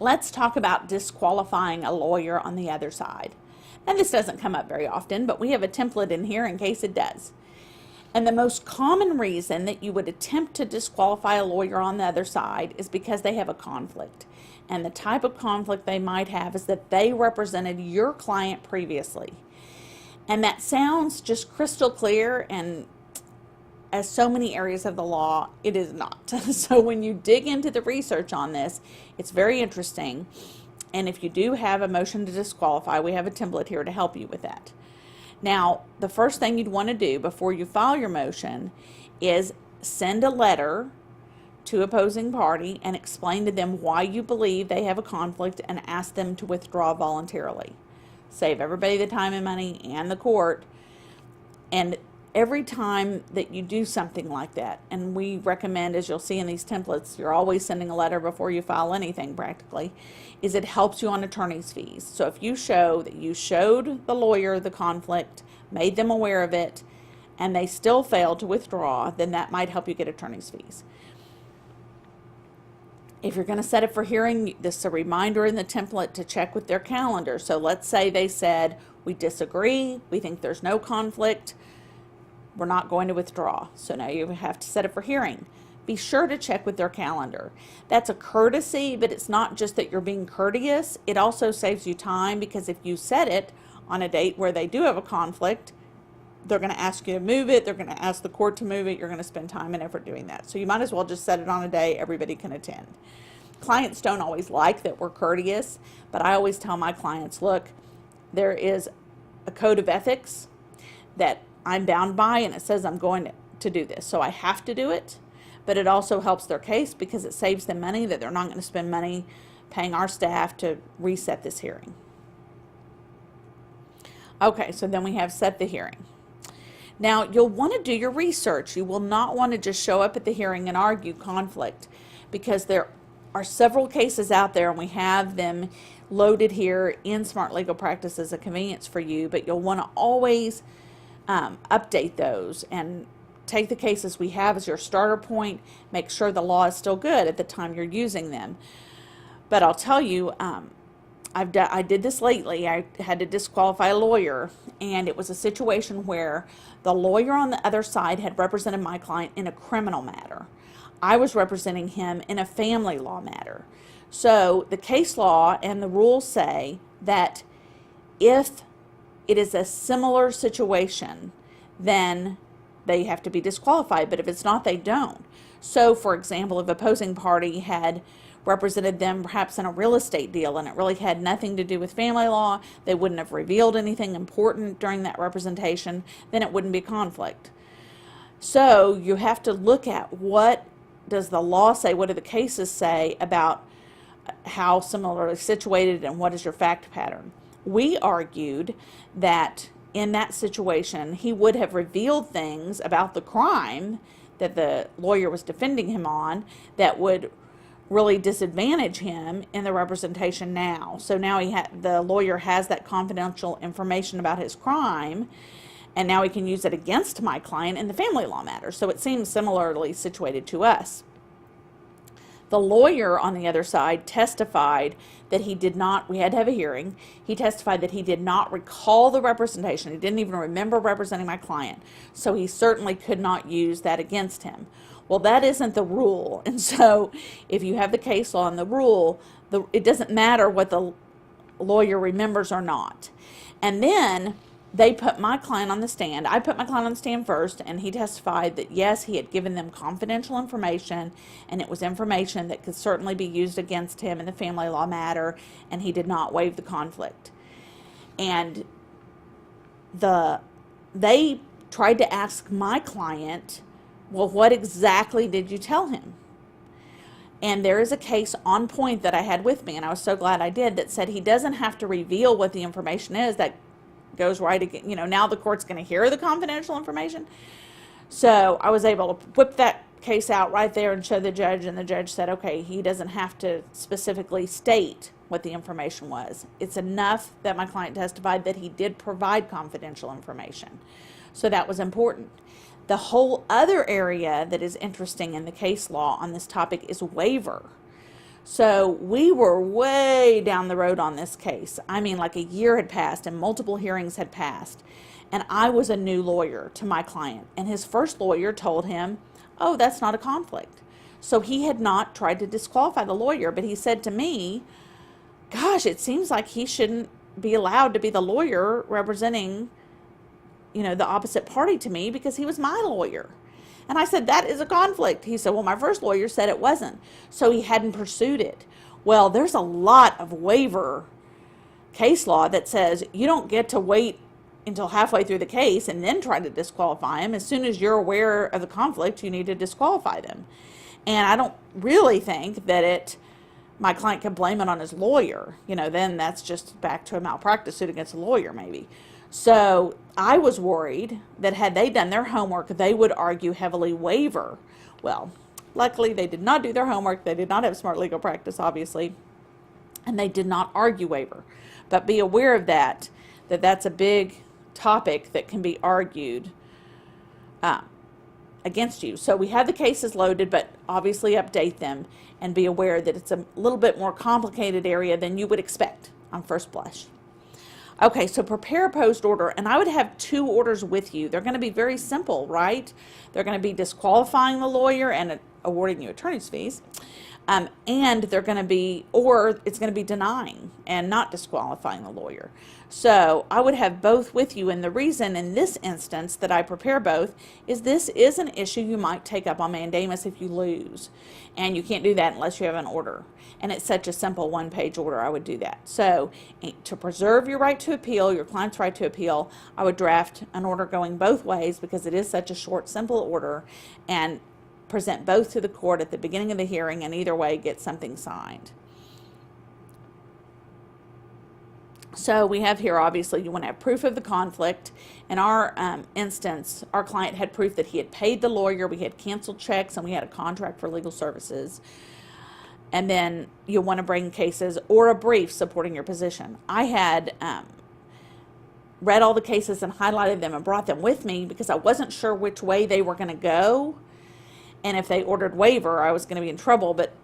Let's talk about disqualifying a lawyer on the other side. And this doesn't come up very often, but we have a template in here in case it does. And the most common reason that you would attempt to disqualify a lawyer on the other side is because they have a conflict. And the type of conflict they might have is that they represented your client previously. And that sounds just crystal clear, and as so many areas of the law, it is not. So when you dig into the research on this, it's very interesting. And if you do have a motion to disqualify, we have a template here to help you with that. Now, the first thing you'd want to do before you file your motion is send a letter to opposing party and explain to them why you believe they have a conflict and ask them to withdraw voluntarily. Save everybody the time and money and the court. And every time that you do something like that, and we recommend, as you'll see in these templates, you're always sending a letter before you file anything practically, is it helps you on attorney's fees. So if you show that you showed the lawyer the conflict, made them aware of it, and they still failed to withdraw, then that might help you get attorney's fees. If you're going to set it for hearing, this is a reminder in the template to check with their calendar. So let's say they said, we disagree, we think there's no conflict, we're not going to withdraw. So now you have to set it for hearing. Be sure to check with their calendar. That's a courtesy, but it's not just that you're being courteous. It also saves you time, because if you set it on a date where they do have a conflict, they're going to ask you to move it, they're going to ask the court to move it, you're going to spend time and effort doing that. So you might as well just set it on a day everybody can attend. Clients don't always like that we're courteous, but I always tell my clients, look, there is a code of ethics that I'm bound by, and it says I'm going to do this. So I have to do it, but it also helps their case because it saves them money, that they're not going to spend money paying our staff to reset this hearing. Okay, so then we have set the hearing. Now, you'll want to do your research. You will not want to just show up at the hearing and argue conflict, because there are several cases out there, and we have them loaded here in Smart Legal Practice as a convenience for you, but you'll want to always update those and take the cases we have as your starter point. Make sure the law is still good at the time you're using them. But I'll tell you, I did this lately. I had to disqualify a lawyer, and it was a situation where the lawyer on the other side had represented my client in a criminal matter. I was representing him in a family law matter. So the case law and the rules say that if it is a similar situation, then they have to be disqualified. But if it's not, they don't. So, for example, if opposing party had represented them perhaps in a real estate deal and it really had nothing to do with family law, they wouldn't have revealed anything important during that representation, then it wouldn't be conflict. So you have to look at, what does the law say, what do the cases say about how similarly situated, and what is your fact pattern. We argued that in that situation he would have revealed things about the crime that the lawyer was defending him on that would really disadvantage him in the representation now. So now the lawyer has that confidential information about his crime, and now he can use it against my client in the family law matter. So it seems similarly situated to us. The lawyer on the other side testified that he did not, we had to have a hearing, he testified that he did not recall the representation. He didn't even remember representing my client. So he certainly could not use that against him. Well, that isn't the rule. And so if you have the case law and the rule, it doesn't matter what the lawyer remembers or not. And then they put my client on the stand. I put my client on the stand first, and he testified that yes, he had given them confidential information, and it was information that could certainly be used against him in the family law matter, and he did not waive the conflict. And they tried to ask my client, well, what exactly did you tell him? And there is a case on point that I had with me, and I was so glad I did, that said he doesn't have to reveal what the information is. That goes right again. Now the court's going to hear the confidential information. So I was able to whip that case out right there and show the judge, and the judge said, okay, he doesn't have to specifically state what the information was. It's enough that my client testified that he did provide confidential information. So that was important. The whole other area that is interesting in the case law on this topic is waiver. So we were way down the road on this case. I mean, like a year had passed and multiple hearings had passed. And I was a new lawyer to my client. And his first lawyer told him, oh, that's not a conflict. So he had not tried to disqualify the lawyer, but he said to me, gosh, it seems like he shouldn't be allowed to be the lawyer representing, the opposite party to me because he was my lawyer. And I said, that is a conflict. He said, well, my first lawyer said it wasn't. So he hadn't pursued it. Well, there's a lot of waiver case law that says you don't get to wait until halfway through the case and then try to disqualify him. As soon as you're aware of the conflict, you need to disqualify them. And I don't really think that my client can blame it on his lawyer. Then that's just back to a malpractice suit against a lawyer maybe. So I was worried that had they done their homework, they would argue heavily waiver. Well, luckily they did not do their homework. They did not have smart legal practice, obviously, and they did not argue waiver. But be aware of that's a big topic that can be argued against you. So we have the cases loaded, but obviously update them and be aware that it's a little bit more complicated area than you would expect on first blush. Okay, so prepare a post order, and I would have 2 orders with you. They're going to be very simple, right? They're going to be disqualifying the lawyer and awarding you attorney's fees. And they're going to be, or it's going to be denying and not disqualifying the lawyer. So I would have both with you, and the reason in this instance that I prepare both is this is an issue you might take up on mandamus if you lose, and you can't do that unless you have an order, and it's such a simple 1-page order. I would do that. So to preserve your right to appeal, your client's right to appeal, I would draft an order going both ways because it is such a short, simple order, and present both to the court at the beginning of the hearing, and either way get something signed. So we have here, obviously, you want to have proof of the conflict. In our instance, our client had proof that he had paid the lawyer, we had canceled checks, and we had a contract for legal services. And then you want to bring cases or a brief supporting your position. I had read all the cases and highlighted them and brought them with me because I wasn't sure which way they were going to go. And if they ordered waiver, I was going to be in trouble, but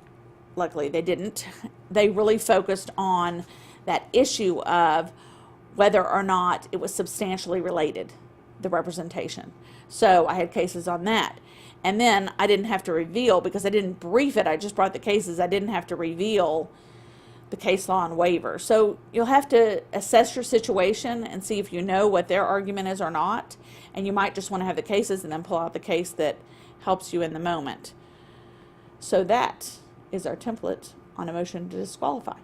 luckily they didn't. They really focused on that issue of whether or not it was substantially related, the representation. So I had cases on that. And then I didn't have to reveal, because I didn't brief it, I just brought the cases, I didn't have to reveal the case law and waiver. So you'll have to assess your situation and see if you know what their argument is or not. And you might just want to have the cases and then pull out the case that helps you in the moment. So that is our template on a motion to disqualify.